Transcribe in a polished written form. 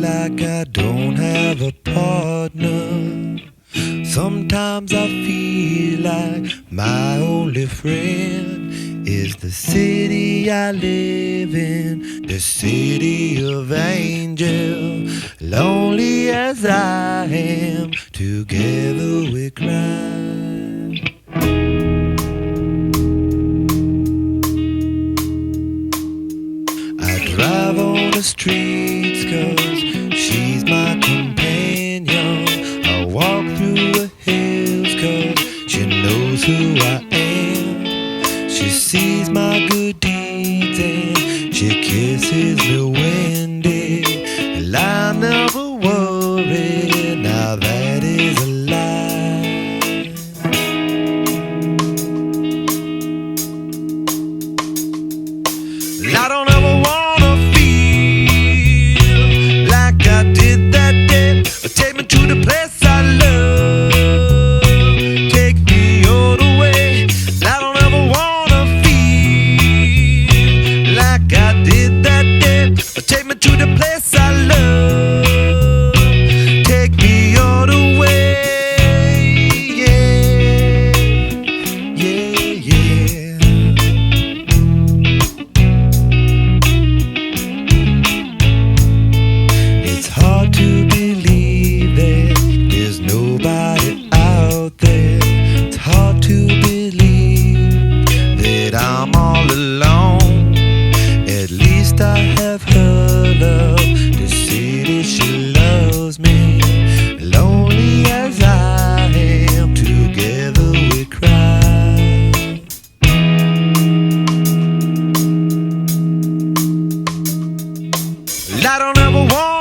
like I don't have a partner. Sometimes I feel like my only friend is the city I live in, the city of angels. Lonely as I am, together we cry. I drive on the streets 'cause she's my companion. I walk through the hills 'cause she knows who I am. She sees my good deeds and she kisses me when and I never worry. Now that is a lie. I don't ever wanna feel like I did that day. Take me to the place I love. Take me all the way. I don't ever wanna feel like I did that day. Take me to the place I love. Take me all the way. Yeah, yeah, yeah. It's hard to believe that there's nobody out there. It's hard to believe that I'm all alone. At least I have her love. The city, she loves me. Lonely as I am, together we cry. I don't ever want